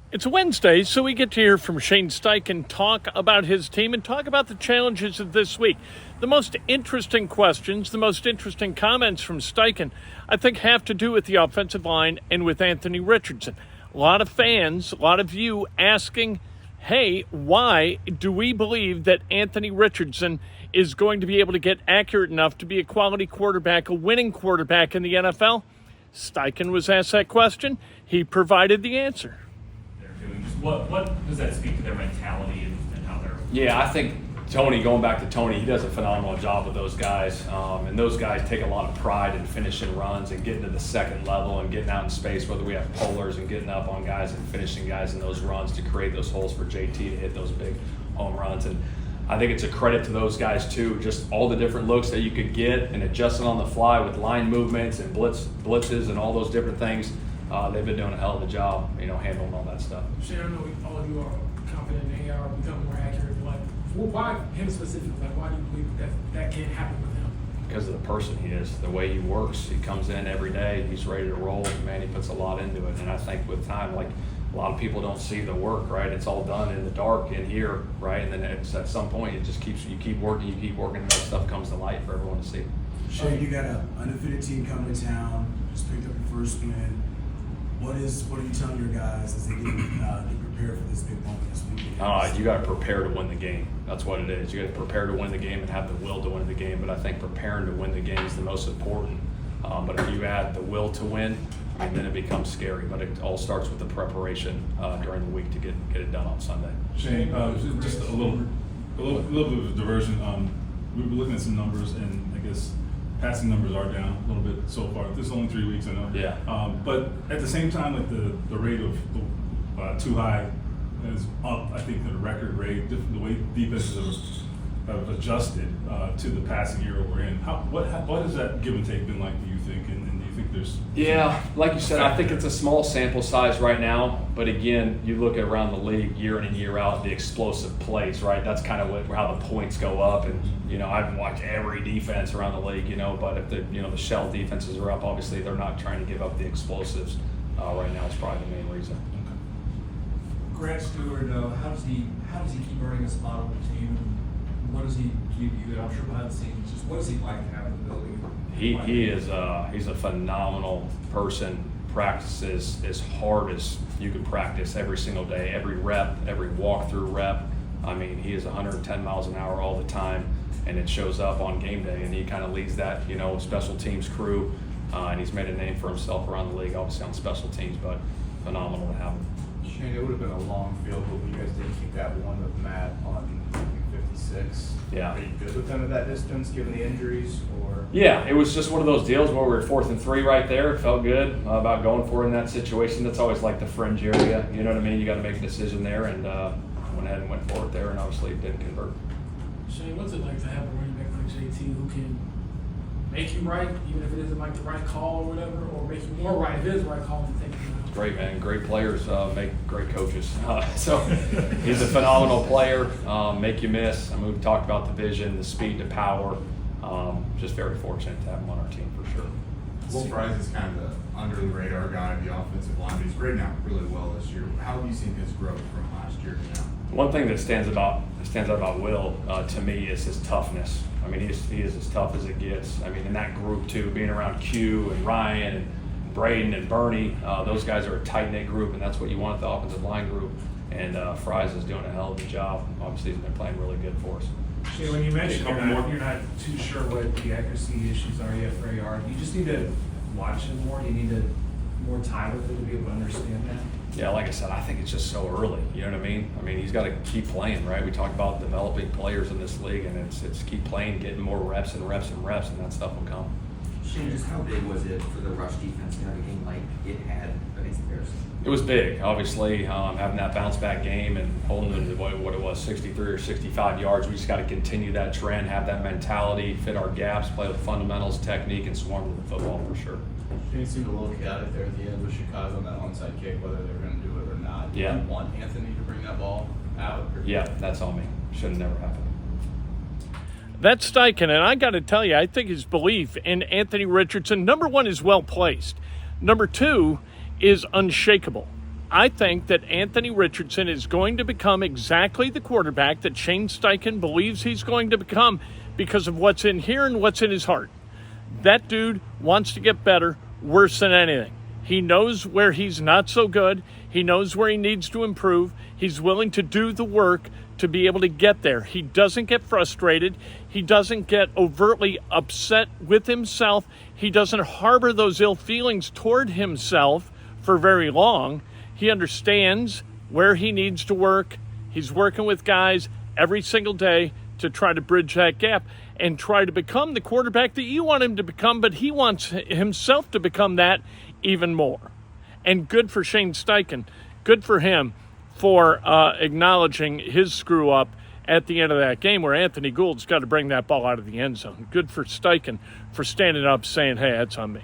It's Wednesday, so we get to hear from Shane Steichen, talk about his team, and talk about the challenges of this week. The most interesting questions, the most interesting comments from Steichen, I think, have to do with the offensive line and with Anthony Richardson. A lot of fans, a lot of you asking, hey, why do we believe that Anthony Richardson is going to be able to get accurate enough to be a quality quarterback, a winning quarterback in the NFL? Steichen was asked that question. He provided the answer. What does that speak to their mentality and how they're? Yeah, I think Tony, going back to Tony, he does a phenomenal job with those guys. And those guys take a lot of pride in finishing runs and getting to the second level and getting out in space, whether we have pullers and getting up on guys and finishing guys in those runs to create those holes for JT to hit those big home runs. And I think it's a credit to those guys too, just all the different looks that you could get and adjusting on the fly with line movements and blitzes and all those different things. They've been doing a hell of a job, handling all that stuff. Shane, I know all of you are confident they are becoming more accurate, but why him specifically? Why do you believe that can't happen with him? Because of the person he is, the way he works. He comes in every day, he's ready to roll. Man, he puts a lot into it. And I think with time, like a lot of people don't see the work, right? It's all done in the dark in here, right? And then it's at some point, it just you keep working, and that stuff comes to light for everyone to see. Shane, you got an undefeated team coming to town, just picked up your first win. What are you telling your guys as they get prepared for this big moment this weekend? You got to prepare to win the game. That's what it is. You got to prepare to win the game and have the will to win the game. But I think preparing to win the game is the most important. But if you add the will to win, then it becomes scary. But it all starts with the preparation during the week to get it done on Sunday. Shane, just a little bit of a diversion. We were looking at some numbers, and I guess passing numbers are down a little bit so far. This is only 3 weeks, I know. Yeah. But at the same time, like the rate of too high is up. I think the record rate, the way defenses have adjusted to the passing era we're in. What has that give and take been like? Do you think? And do you think there's? Yeah, like you said, I think it's a small sample size right now. But again, you look at around the league year in and year out, the explosive plays, right? That's kind of how the points go up. And I've watched every defense around the league, but if the shell defenses are up, obviously they're not trying to give up the explosives. Right now, it's probably the main reason. Grant Stewart, how does he keep earning a spot on the team? What does he give you? I'm sure behind the scenes, just what does he like to have in the building? He's a phenomenal person. Practices as hard as you could practice every single day, every rep, every walkthrough rep. I mean, he is 110 miles an hour all the time, and it shows up on game day. And he kind of leads that, special teams crew, and he's made a name for himself around the league, obviously on special teams, but phenomenal to have him. Shane, it would have been a long field, but you guys did keep that one with Matt on 56. Yeah. Are you good with him at that distance, given the injuries, or? Yeah, it was just one of those deals where we were 4th and 3 right there. It felt good about going for it in that situation. That's always like the fringe area. You know what I mean? You got to make a decision there, and went ahead and went for it there, and obviously it didn't convert. Shane, what's it like to have a running back like JT who can make you right, even if it isn't like the right call or whatever, or make you more right if it is the right call and think Great, man. Great players make great coaches. So he's a phenomenal player. Make you miss. I mean, we've talked about the vision, the speed, the power. Just very fortunate to have him on our team for sure. Will Fries is kind of the under the radar guy of the offensive line, but he's grading out really well this year. How have you seen his growth from last year to now? One thing that stands out about Will to me is his toughness. I mean, he is as tough as it gets. I mean, in that group too, being around Q and Ryan and Braden and Bernie, those guys are a tight-knit group, and that's what you want at the offensive line group. And Fries is doing a hell of a job. Obviously, he's been playing really good for us. Shane, when you mentioned you're not too sure what the accuracy issues are yet for AR, do you just need to watch him more? Do you need more time with him to be able to understand that? Yeah, like I said, I think it's just so early. You know what I mean? I mean, he's got to keep playing, right? We talk about developing players in this league, and it's keep playing, getting more reps and reps and reps, and that stuff will come. Shane, just how big was it for the rush defense to have a game like it had against the Bears? It was big, obviously, having that bounce back game and holding them to what it was, 63 or 65 yards. We just got to continue that trend, have that mentality, fit our gaps, play with fundamentals, technique, and swarm to the football for sure. Shane seemed a little chaotic there at the end with Chicago on that onside kick, whether they were going to do it or not. Yeah. Do you want Anthony to bring that ball out? Or? Yeah, that's on me. Should have never happened. That's Steichen, and I got to tell you, I think his belief in Anthony Richardson, number one, is well placed. Number two is unshakable. I think that Anthony Richardson is going to become exactly the quarterback that Shane Steichen believes he's going to become because of what's in here and what's in his heart. That dude wants to get better worse than anything. He knows where he's not so good. He knows where he needs to improve. He's willing to do the work to be able to get there. He doesn't get frustrated. He doesn't get overtly upset with himself. He doesn't harbor those ill feelings toward himself for very long. He understands where he needs to work. He's working with guys every single day to try to bridge that gap and try to become the quarterback that you want him to become, but he wants himself to become that even more. And good for Shane Steichen. Good for him for acknowledging his screw up at the end of that game where Anthony Gould's got to bring that ball out of the end zone. Good for Steichen for standing up saying, hey, that's on me.